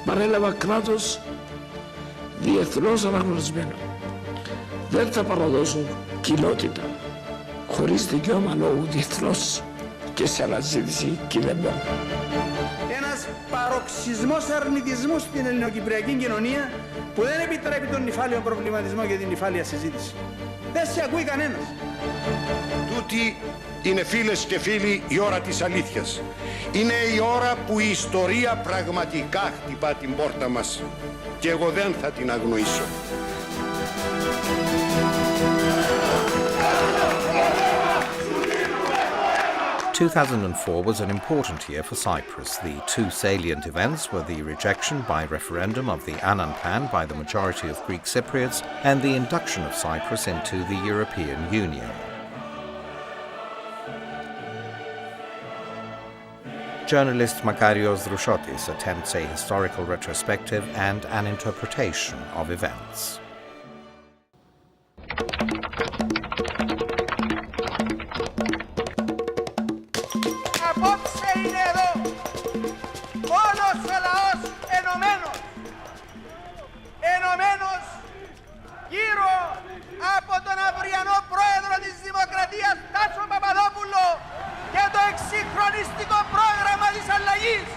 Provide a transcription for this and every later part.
παρέλαβα κράτος διεθνώς αναγνωρισμένο. Δεν θα παραδώσω κοινότητα χωρίς δικαίωμα λόγου διεθνώς και σε αναζήτηση κυβερνών. Ένας παροξισμός αρνητισμού στην ελληνοκυπριακή κοινωνία που δεν επιτρέπει τον νυφάλιο προβληματισμό και την νυφάλια συζήτηση. Δεν σε ακούει κανένας. Τούτη είναι, φίλες και φίλοι, η ώρα της αλήθειας. Είναι η ώρα που η ιστορία πραγματικά χτυπά την πόρτα μας και εγώ δεν θα την αγνοήσω. 2004 was an important year for Cyprus. The two salient events were the rejection by referendum of the Anan plan by the majority of Greek Cypriots and the induction of Cyprus into the European Union. Journalist Makarios Drousiotis attempts a historical retrospective and an interpretation of events. Απόψε είναι εδώ όλος ο λαός ενωμένος γύρω από τον αυριανό πρόεδρο της Δημοκρατίας Τάσο Παπαδόπουλο και το εξυγχρονιστικό πρόγραμμα της αλλαγής.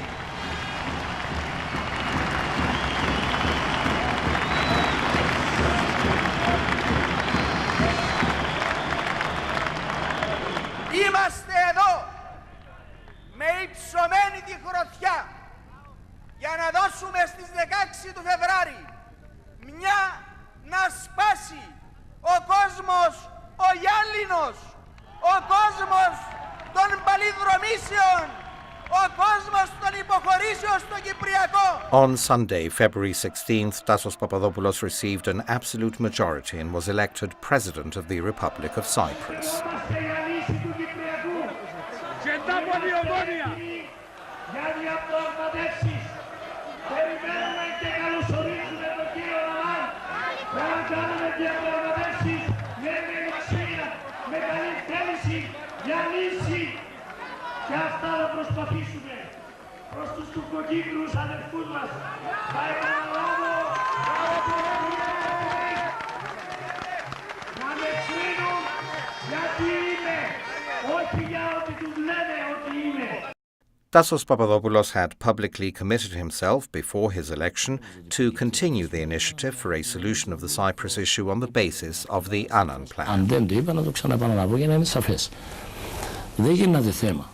Είμαστε εδώ με υψωμένη τη γροθιά για να δώσουμε στις 16 του Φεβράρι μια να σπάσει ο κόσμος ο γυάλινος, ο κόσμος των παλιδρομήσεων, ο κόσμος των υποχωρήσεων στο Κυπριακό. On Sunday, February 16th, Tassos Papadopoulos received an absolute majority and was elected President of the Republic of Cyprus. Και αυτά θα προσπαθήσουμε προς τους τουρκοκύπριους αδερφούς μας. Θα επαναλάβω να με κρίνουν γιατί είμαι, όχι για ότι τους λένε ότι είμαι. Tassos Papadopoulos had publicly committed himself before his election to continue the initiative for a solution of the Cyprus issue on the basis of the Anan plan. Αν δεν το είπα, να το ξαναπαναλάβω για να είναι σαφές. Δεν γίνεται θέμα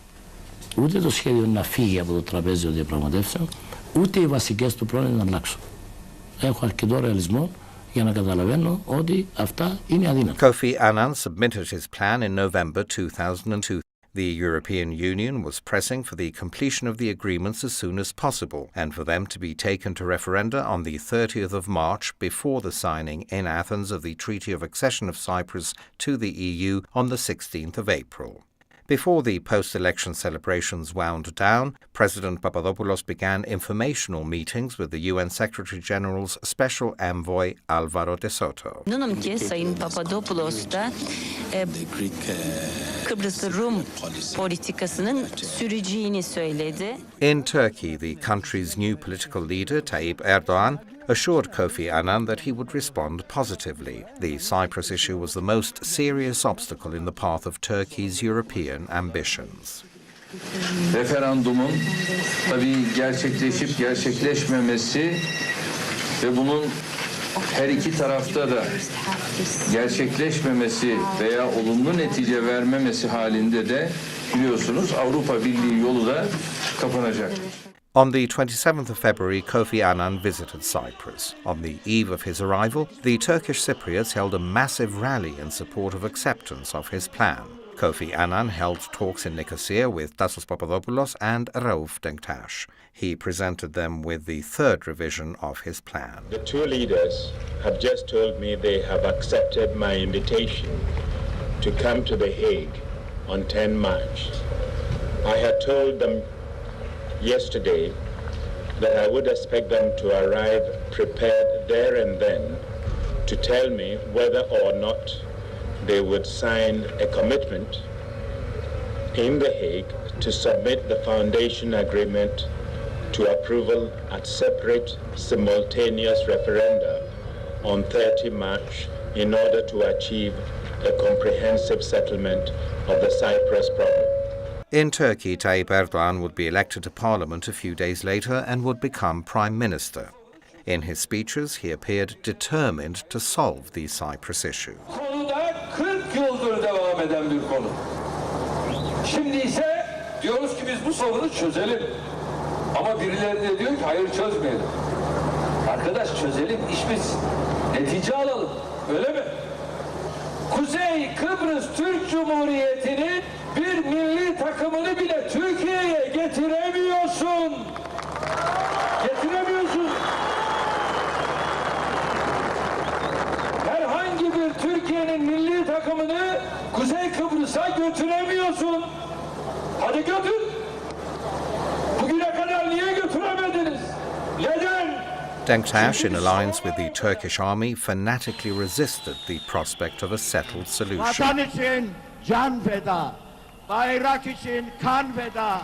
ούτε το σχέδιο να φύγει από το τραπέζι των διαπραγματεύσεων, ούτε οι βασικές του πρόνοιες να αλλάξουν. Έχω αρκετό ρεαλισμό για να καταλαβαίνω ότι αυτά είναι αδύνατα. Kofi Annan submitted his plan in November 2002. The European Union was pressing for the completion of the agreements as soon as possible and for them to be taken to referenda on the 30th of March before the signing in Athens of the Treaty of Accession of Cyprus to the EU on the 16th of April. Before the post-election celebrations wound down, President Papadopoulos began informational meetings with the UN Secretary-General's Special Envoy Alvaro de Soto. Inanın ki Sayın Papadopoulos da Kıbrıs Rum politikasının süreceğini söyledi. In Turkey, the country's new political leader, Tayyip Erdogan, assured Kofi Annan that he would respond positively. The Cyprus issue was the most serious obstacle in the path of Turkey's European ambitions. Referandumun tabii gerçekleşip gerçekleşmemesi ve bunun her iki tarafta da gerçekleşmemesi veya olumlu netice vermemesi halinde de biliyorsunuz Avrupa Birliği yolu da kapanacak. On the 27th of February, Kofi Annan visited Cyprus. On the eve of his arrival, the Turkish Cypriots held a massive rally in support of acceptance of his plan. Kofi Annan held talks in Nicosia with Tassos Papadopoulos and Rauf Denktash. He presented them with the third revision of his plan. The two leaders have just told me they have accepted my invitation to come to The Hague on 10 March. I had told them yesterday that I would expect them to arrive prepared there and then to tell me whether or not they would sign a commitment in The Hague to submit the foundation agreement to approval at separate simultaneous referenda on 30 March in order to achieve a comprehensive settlement of the Cyprus problem. In Turkey, Tayyip Erdogan would be elected to parliament a few days later and would become prime minister. In his speeches, he appeared determined to solve the Cyprus issue. Konuda 40 yıldır devam eden bir konu. Şimdi ise diyoruz ki biz bu sorunu çözelim. Ama birileri de diyor ki hayır çözmeyelim. Arkadaş çözelim, iş bitsin. Netice alalım. Öyle mi? Kuzey Kıbrıs Türk Cumhuriyeti'nin bir milli takımını bile Türkiye'ye getiremiyorsun. Getiremiyorsun. Herhangi bir Türkiye'nin milli takımını Kuzey Kıbrıs'a götüremiyorsun. Hadi götür. Bugüne kadar niye götüremediniz? Neden? Denktash, in alliance with the Turkish army, fanatically resisted the prospect of a settled solution. Vatan için can feda, bayrak için kan feda,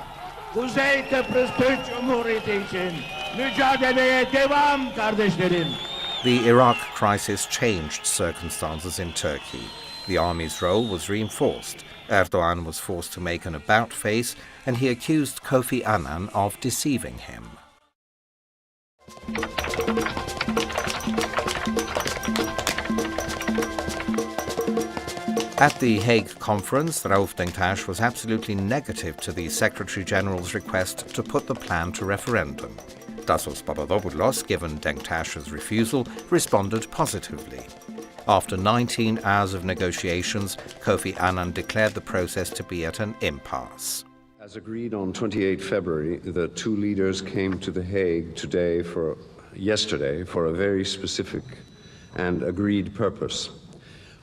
Kuzey Kıbrıs Türk Cumhuriyeti için mücadeleye devam kardeşlerim. The Iraq crisis changed circumstances in Turkey. The army's role was reinforced. Erdogan was forced to make an about-face, and he accused Kofi Annan of deceiving him. At the Hague conference, Rauf Denktash was absolutely negative to the Secretary-General's request to put the plan to referendum. Tassos Papadopoulos, given Denktash's refusal, responded positively. After 19 hours of negotiations, Kofi Annan declared the process to be at an impasse. As agreed on 28 February, the two leaders came to The Hague yesterday for a very specific and agreed purpose.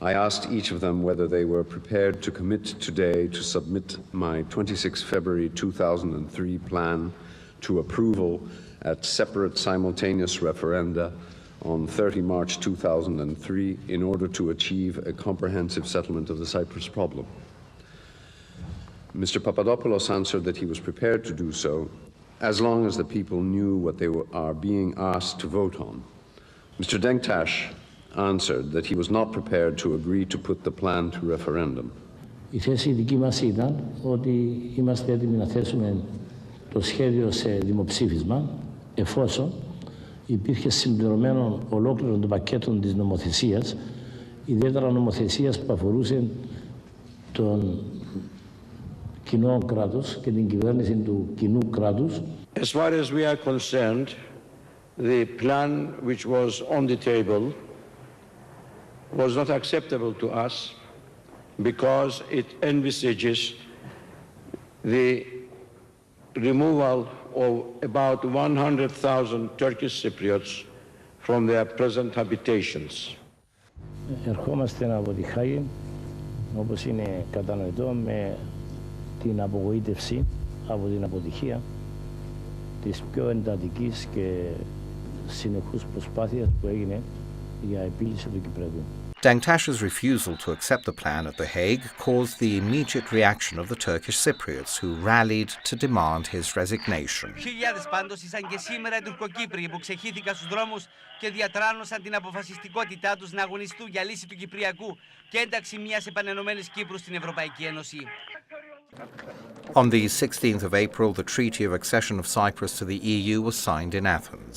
I asked each of them whether they were prepared to commit today to submit my 26 February 2003 plan to approval at separate simultaneous referenda on 30 March 2003 in order to achieve a comprehensive settlement of the Cyprus problem. Mr. Papadopoulos answered that he was prepared to do so as long as the people knew what they are being asked to vote on. Mr. Denktash answered that he was not prepared to agree to put the plan to referendum. Η θέση δική μας ήταν ότι είμαστε έτοιμοι να θέσουμε το σχέδιο σε δημοψήφισμα εφόσον υπήρχε συμπληρωμένο ολόκληρο το πακέτο της νομοθεσίας, ιδιαίτερα νομοθεσίας που αφορούσε τον κοινό κράτος και την κυβέρνηση του κοινού κράτους. As far as we are concerned, the plan which was on the table was not acceptable to us because it envisages the removal of about 100,000 Turkish Cypriots from their present habitations. Ερχόμαστε από τη Χάγη, όπως είναι κατανοητό, με την απογοήτευση από την αποτυχία της πιο εντατικής και συνεχούς προσπάθειας που έγινε για επίλυση του Κυπριακού. Denktash's refusal to accept the plan at The Hague caused the immediate reaction of the Turkish Cypriots, who rallied to demand his resignation. Χιλιάδες πάντως ήσαν και σήμερα οι Τουρκοκύπριοι που ξεχύθηκαν στους δρόμους και διατράνωσαν την αποφασιστικότητά τους να αγωνιστούν για λύση του Κυπριακού και ένταξη μιας επανενωμένης Κύπρου στην Ευρωπαϊκή Ένωση. On the 16th of April, the Treaty of Accession of Cyprus to the EU was signed in Athens.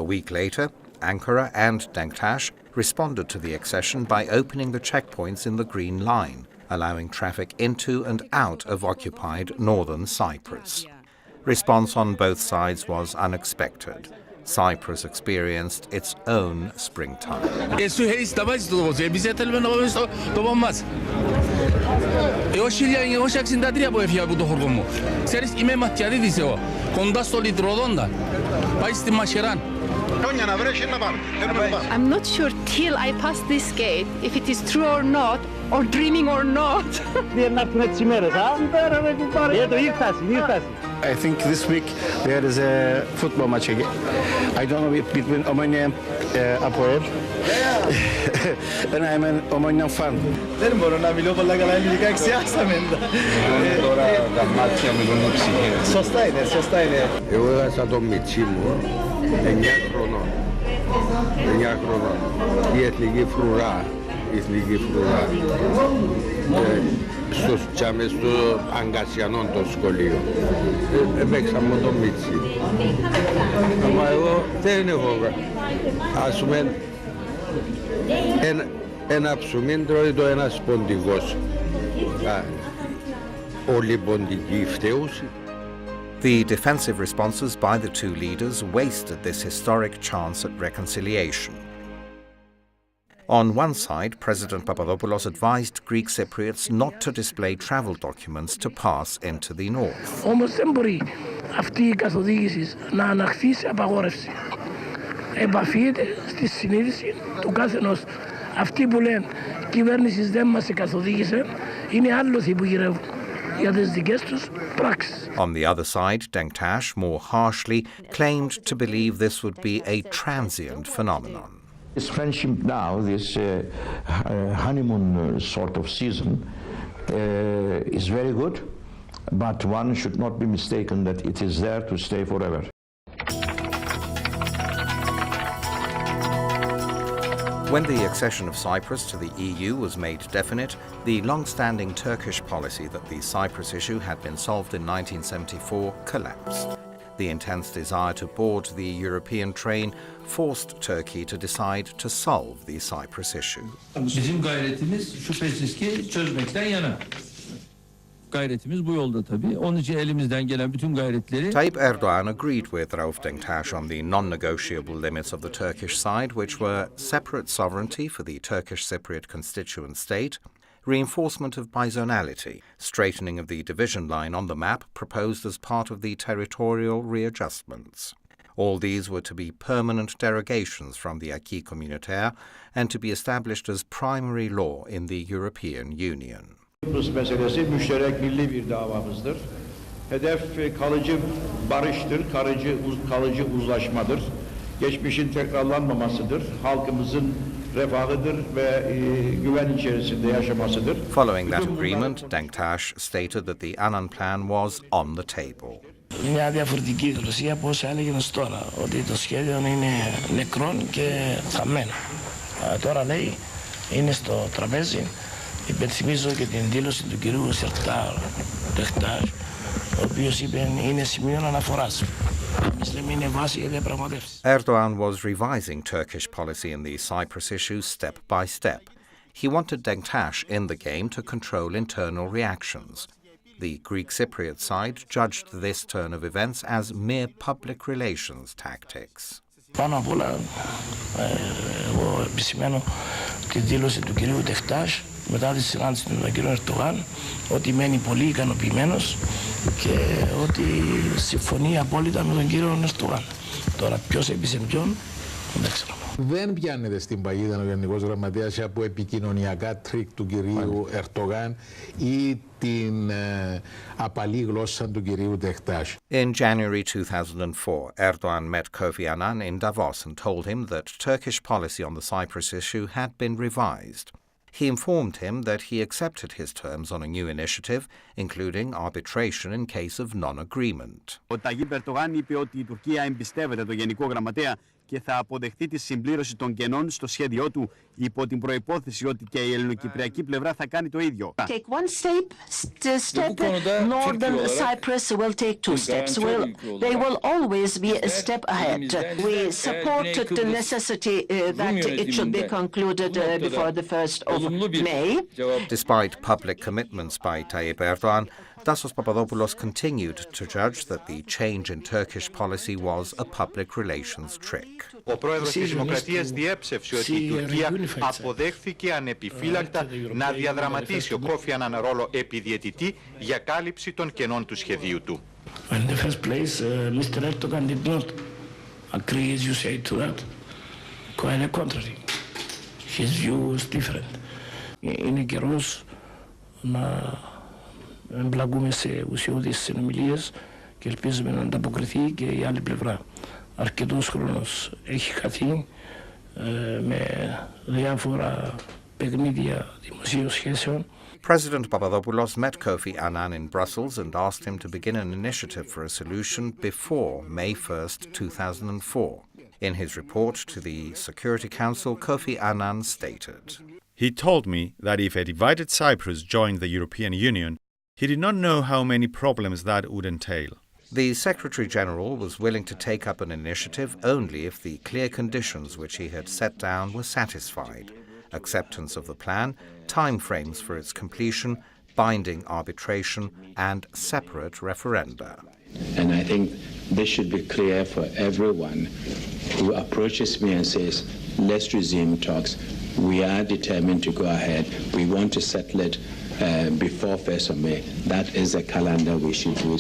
A week later, Ankara and Denktash responded to the accession by opening the checkpoints in the Green Line, allowing traffic into and out of occupied northern Cyprus. Response on both sides was unexpected. Cyprus experienced its own springtime. Εγώ 1963 που έφυγα από το χωριό μου. Ξέρεις, είμαι ματιαδίτης εγώ. Κοντά στο Λιτροδόντα. Πάει στη Μαχεράν. I'm not sure till I pass this gate if it is true or not, or dreaming or not. Δεν να έρθουν έτσι μέρες, α? Ήρθασαι. I think this week there is a football match again. I don't know if between Omonia and Apoel. And I'm an Omonia fan. Δεν μπορώ να μιλώ πολλά καλά ελληνικά, εξιάσαμε. Τώρα τα μάτια με τον ψυχή. Σωστά είναι, σωστά είναι. Εγώ έχασα το μιτσί μου 9 χρονών. 9 χρονών. Η εθνική φρουρά. στους τσάμες του Αγκασιανών το σχολείο. Παίξαμε το μίτσι. Αλλά εγώ δεν έχω, ας πούμε, ένα ψωμί τρώει το ένας ποντικός. Όλοι ποντικοί φταίουσαν. The defensive responses by the two leaders wasted this historic chance at reconciliation. On one side, President Papadopoulos advised Greek Cypriots not to display travel documents to pass into the north. Όμως δεν μπορεί αυτή η καθοδήγηση να αναχθεί σε απαγόρευση. Επαφείται στη συνείδηση του καθενός. Αυτοί που λένε η κυβέρνηση δεν μας καθοδήγησε είναι άλλοι που γυρεύουν. On the other side, Denktash, more harshly, claimed to believe this would be a transient phenomenon. This friendship now, this honeymoon sort of season, is very good, but one should not be mistaken that it is there to stay forever. When the accession of Cyprus to the EU was made definite, the long-standing Turkish policy that the Cyprus issue had been solved in 1974 collapsed. The intense desire to board the European train forced Turkey to decide to solve the Cyprus issue. Bizim gayretimiz şüphesiz ki çözmekten yana. Gayretimiz bu yolda tabii. Onun için elimizden gelen bütün gayretleri... Tayyip Erdogan agreed with Rauf Denktash on the non-negotiable limits of the Turkish side, which were separate sovereignty for the Turkish Cypriot constituent state, reinforcement of bizonality, straightening of the division line on the map proposed as part of the territorial readjustments. All these were to be permanent derogations from the acquis communautaire and to be established as primary law in the European Union. Cyprus meselesi müşterek milli bir davamızdır. Hedef kalıcı barıştır, kalıcı uzlaşmadır. Geçmişin tekrarlanmamasıdır. Halkımızın refahıdır ve güven içerisinde yaşamasıdır. Following that agreement, Denktash stated that the Anan plan was on the table. Μια διαφορετική Ρωσία από όσα έλεγε τώρα, ότι το σχέδιο είναι νεκρόν και χαμένο. Τώρα λέει είναι στο τραπέζι. Υπενθυμίζω και την δήλωση του κυρίου Σερτάρ, ο οποίος είπε είναι σημείο αναφοράς. Εμείς λέμε είναι βάση για διαπραγματεύσεις. Erdogan was revising Turkish policy in the Cyprus issue step by step. He wanted Denktash in the game to control internal reactions. The Greek Cypriot side judged this turn of events as mere public relations tactics. Πάνω απ' όλα, εγώ επισημαίνω τη δήλωση του κυρίου Τεχτάς μετά τη συνάντηση με τον κύριο Ερντογάν ότι μένει πολύ ικανοποιημένος και ότι συμφωνεί απόλυτα με τον κύριο Ερντογάν. Τώρα ποιος έπεισε ποιον, δεν ξέρω. Δεν πιάνεται στην παγίδα ο Γενικός Γραμματέας από επικοινωνιακά τρίκ του κυρίου Ερντογάν ή την απαλή γλώσσα του κυρίου Τεχτάς. In January 2004, Erdogan met Kofi Anan in Davos and told him that Turkish policy on the Cyprus issue had been revised. He informed him that he accepted his terms on a new initiative, including arbitration in case of non-agreement. Ο Ταγίπ Ερντογάν είπε ότι η Τουρκία εμπιστεύεται τον Γενικό Γραμματέα και θα αποδεχτεί τη συμπλήρωση των κενών στο σχέδιό του υπό την προϋπόθεση ότι και η ελληνοκυπριακή πλευρά θα κάνει το ίδιο. Take one step, Northern Cyprus will take two steps. They will always be a step ahead. We support the necessity that it should be concluded before the 1st of May. Despite public commitments by Tayyip Erdogan, Tassos Papadopoulos continued to judge that the change in Turkish policy was a public relations trick. Ο πρόεδρος της Δημοκρατίας διέψευσε ότι η Τουρκία αποδέχθηκε ανεπιφύλακτα να διαδραματίσει ο Κόφι Αναν ρόλο επιδιαιτητή για κάλυψη των κενών του σχεδίου του. In the first place, Mr. Erdogan did not agree, as you say, to that. Quite the contrary. His view is different. Είναι καιρός να εμπλακούμε σε ουσιώδεις συνομιλίες και ελπίζουμε να ανταποκριθεί και η άλλη πλευρά. Αρκετός χρόνος έχει χαθεί με διάφορα παιχνίδια δημοσίων σχέσεων. President Papadopoulos met Kofi Annan in Brussels and asked him to begin an initiative for a solution before May 1st, 2004. In his report to the Security Council, Kofi Annan stated, "He told me that if a divided Cyprus joined the European Union, he did not know how many problems that would entail." The Secretary-General was willing to take up an initiative only if the clear conditions which he had set down were satisfied: acceptance of the plan, timeframes for its completion, binding arbitration, and separate referenda. And I think this should be clear for everyone who approaches me and says, let's resume talks. We are determined to go ahead. We want to settle it before 1st of May. That is a calendar we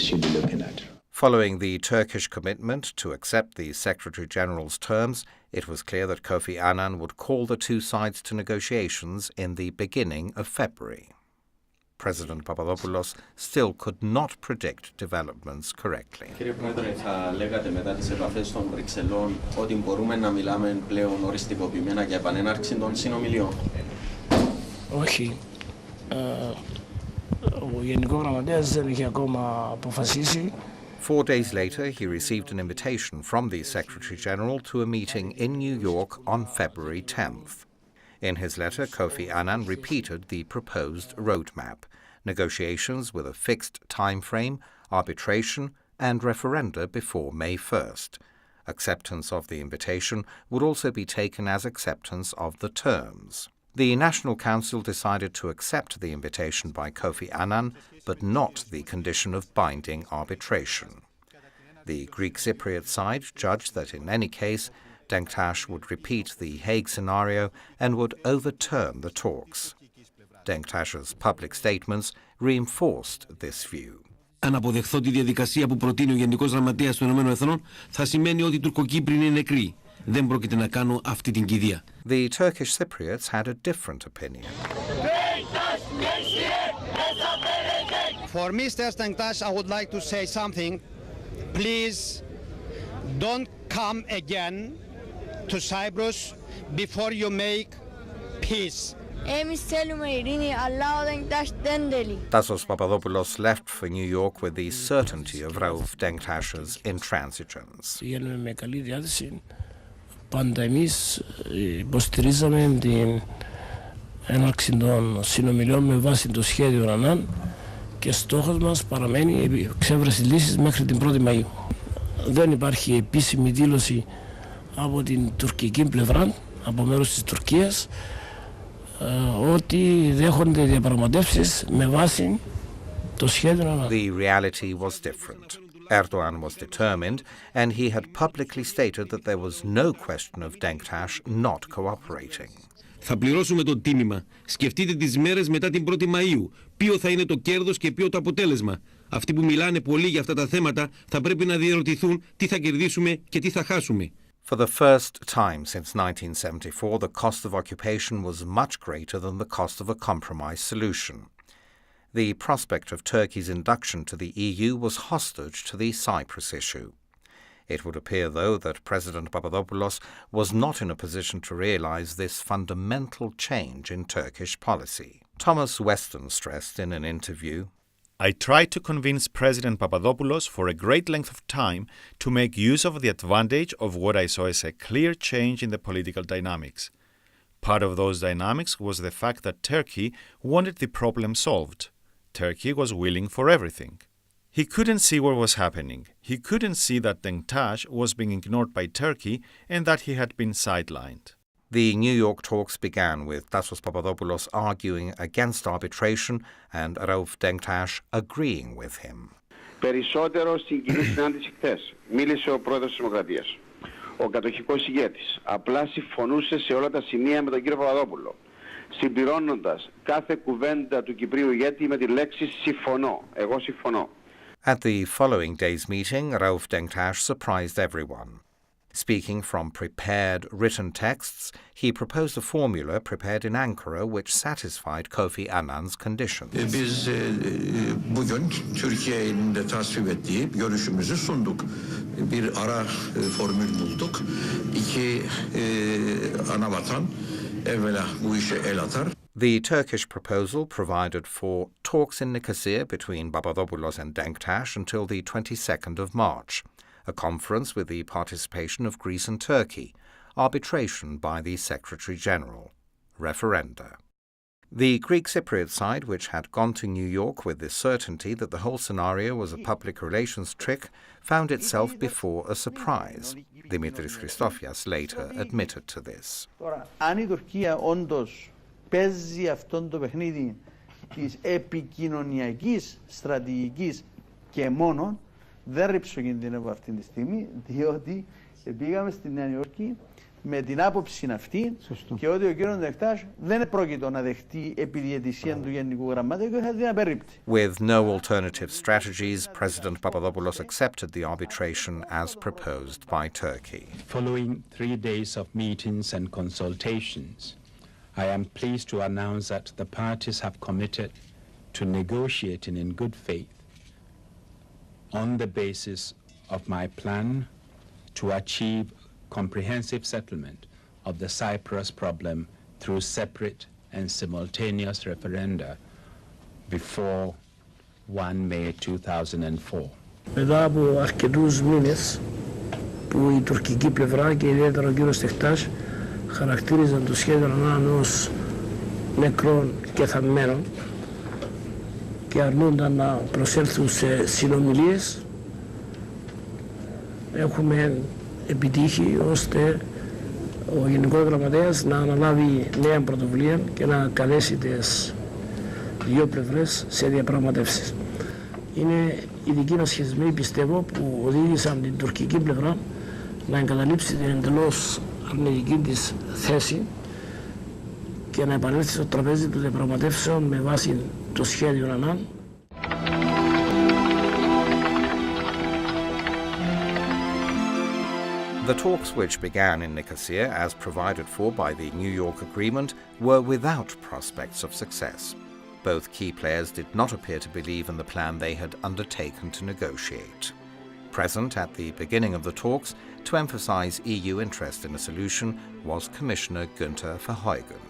should be looking at. Following the Turkish commitment to accept the Secretary-General's terms, it was clear that Kofi Annan would call the two sides to negotiations in the beginning of February. President Papadopoulos still could not predict developments correctly. Κύριε Πρόεδρε, θα λέγατε μετά τις επαφές των Βρυξελών ότι μπορούμε να μιλάμε πλέον οριστικοποιημένα για επανέναρξη των συνομιλιών? Όχι. Ο Γενικός Γραμματέας δεν είχε ακόμα αποφασίσει. 4 days later, he received an invitation from the Secretary-General to a meeting in New York on February 10th. In his letter, Kofi Annan repeated the proposed roadmap: negotiations with a fixed time frame, arbitration, and referenda before May 1st. Acceptance of the invitation would also be taken as acceptance of the terms. The National Council decided to accept the invitation by Kofi Annan, but not the condition of binding arbitration. The Greek Cypriot side judged that in any case, Denktash would repeat the Hague scenario and would overturn the talks. Denktash's public statements reinforced this view. Αν αποδεχθώ τη διαδικασία που προτείνει ο Γενικός Γραμματέας των ΗΠΑ, θα σημαίνει ότι οι Τουρκοκύπροι είναι νεκροί. Δεν πρόκειται να κάνω αυτή την κηδεία. The Turkish Cypriots had a different opinion. For Mr. Denktash, I would like to say something. Please don't come again to Cyprus before you make peace. Εμείς θέλουμε ειρήνη, αλλά ο Denktash δεν θέλει. Tassos Papadopoulos left for New York with the certainty of Rauf Denktash's intransigence. Πηγαίνουμε με καλή διάθεση. Πάντα εμείς υποστηρίζαμε την έναρξη των συνομιλιών με βάση το σχέδιο Anan και στόχος μας παραμένει η εξέβρεση λύσης μέχρι την 1η Μαΐου. Δεν υπάρχει επίσημη δήλωση από την τουρκική πλευρά, από μέρος της Τουρκίας, ότι δέχονται διαπραγματεύσεις με βάση το σχέδιο Anan. The reality was different. Erdogan was determined, and he had publicly stated that there was no question of Denktash not cooperating. Θα πληρώσουμε το τίμημα. Σκεφτείτε τις μέρες μετά την 1η Μαΐου. Ποιο θα είναι το κέρδος και ποιο το αποτέλεσμα. Αυτοί που μιλάνε πολύ για αυτά τα θέματα θα πρέπει να διερωτηθούν τι θα κερδίσουμε και τι θα χάσουμε. For the first time since 1974, the cost of occupation was much greater than the cost of a compromise solution. The prospect of Turkey's induction to the EU was hostage to the Cyprus issue. It would appear, though, that President Papadopoulos was not in a position to realize this fundamental change in Turkish policy. Thomas Weston stressed in an interview, "I tried to convince President Papadopoulos for a great length of time to make use of the advantage of what I saw as a clear change in the political dynamics. Part of those dynamics was the fact that Turkey wanted the problem solved. Turkey was willing for everything. He couldn't see what was happening. He couldn't see that Denktash was being ignored by Turkey and that he had been sidelined." The New York talks began with Tassos Papadopoulos arguing against arbitration and Rauf Denktash agreeing with him. Περισσότερο στην κοινή συνάντηση χθες μίλησε ο πρόεδρος της Δημοκρατίας, ο κατοχικός ηγέτης. Απλά συμφωνούσε σε όλα τα σημεία με τον κύριο Παπαδόπουλο, συμπληρώνοντας κάθε κουβέντα του Κυπρίου ηγέτη με τη λέξη συμφωνώ. Εγώ συμφωνώ. At the following day's meeting, Rauf Denktash surprised everyone. Speaking from prepared written texts, he proposed a formula prepared in Ankara which satisfied Kofi Annan's conditions. Biz bugün Türkiye'nin de tasvip ettiği görüşümüzü sunduk. Bir ara formül bulduk. İki ana vatan evvela bu işe el atar. The Turkish proposal provided for talks in Nicosia between Papadopoulos and Denktash until the 22nd of March, a conference with the participation of Greece and Turkey, arbitration by the Secretary-General, referenda. The Greek Cypriot side, which had gone to New York with the certainty that the whole scenario was a public relations trick, found itself before a surprise. Dimitris Christofias later admitted to this. Αν η Τουρκία όντως παίζει αυτόν το παιχνίδι της επικοινωνιακής στρατηγικής και μόνον, δεν ρυψοκινδυνεύω αυτή τη στιγμή, διότι πήγαμε στη Νέα Υόρκη με την άποψη αυτή και ότι ο κύριος Δεκτάς δεν πρόκειτο να δεχτεί επιδιαιτησία του Γενικού Γραμματέου και θα την απερρίπτει. With no alternative strategies, President Papadopoulos accepted the arbitration as proposed by Turkey. Following 3 days of meetings and consultations, I am pleased to announce that the parties have committed to negotiating in good faith on the basis of my plan to achieve comprehensive settlement of the Cyprus problem through separate and simultaneous referenda before 1 May 2004. Μετά από αρκετούς μήνες που η τουρκική πλευρά και ιδιαίτερα ο κύριος Δεκτάς χαρακτήριζαν το σχέδιο Ανάν ως νεκρών και θαμμένων και αρνούνταν να προσέλθουν σε συνομιλίες, έχουμε επιτύχει ώστε ο Γενικός Γραμματέας να αναλάβει νέα πρωτοβουλία και να καλέσει τις δύο πλευρές σε διαπραγματεύσεις. Είναι οι δικοί μας σχεσμοί, πιστεύω, που οδήγησαν την τουρκική πλευρά να εγκαταλείψει την εντελώς αρνητική της θέση και να επανέλθει στο τραπέζι των διαπραγματεύσεων με βάση το σχέδιο Ανάν. The talks which began in Nicosia, as provided for by the New York Agreement, were without prospects of success. Both key players did not appear to believe in the plan they had undertaken to negotiate. Present at the beginning of the talks, to emphasize EU interest in a solution, was Commissioner Günther Verheugen.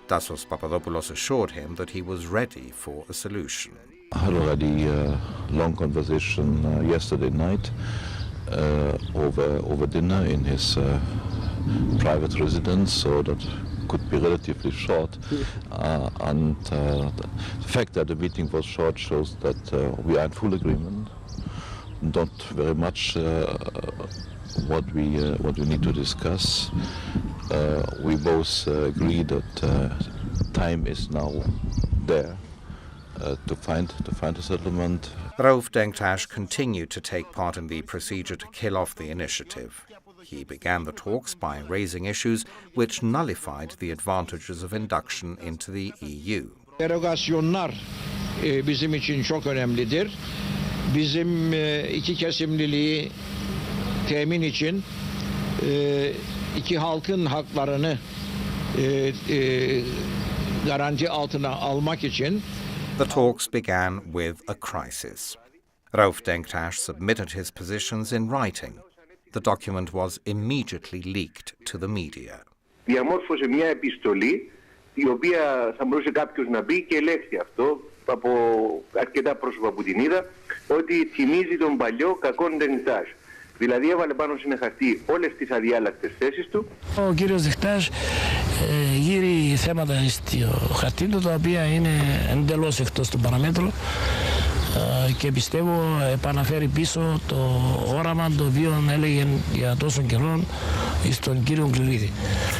Tassos Papadopoulos assured him that he was ready for a solution. I had already a long conversation yesterday night over dinner in his private residence, so that could be relatively short. And the fact that the meeting was short shows that we are in full agreement. Not very much what we need to discuss. We both agree that time is now there to find a settlement. Rauf Denktash continued to take part in the procedure to kill off the initiative. He began the talks by raising issues which nullified the advantages of induction into the EU. Derogasyonlar bizim için çok önemlidir. Bizim iki kesimliliği temin için iki halkın haklarını garanti altına almak için. The talks began with a crisis. Rauf Denktash submitted his positions in writing. The document was immediately leaked to the media. Διαμόρφωσε μια επιστολή η οποία θα μπορούσε κάποιος να μπει και ελέγχθη αυτό από αρκετά πρόσωπα που την είδα, ότι θυμίζει τον παλιό κακόν Denktash. Δηλαδή έβαλε πάνω σε ένα χαρτί όλες τις αδιάλακτες θέσεις του. Ο κύριος Δεκτάς γύρει θέματα στο χαρτί του, τα οποία είναι εντελώς εκτός του παραμέτρου και πιστεύω επαναφέρει πίσω το όραμα το οποίο έλεγε για τόσο καιρό στον κύριο Κληρίδη.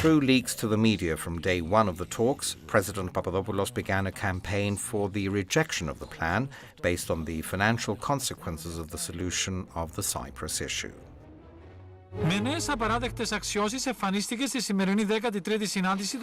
Through leaks to the media from day one of the talks, President Papadopoulos began a campaign for the rejection of the plan based on the financial consequences of the solution of the Cyprus issue. Με νέες απαράδεκτες αξιώσεις εμφανίστηκε στη σημερινή 13η συνάντηση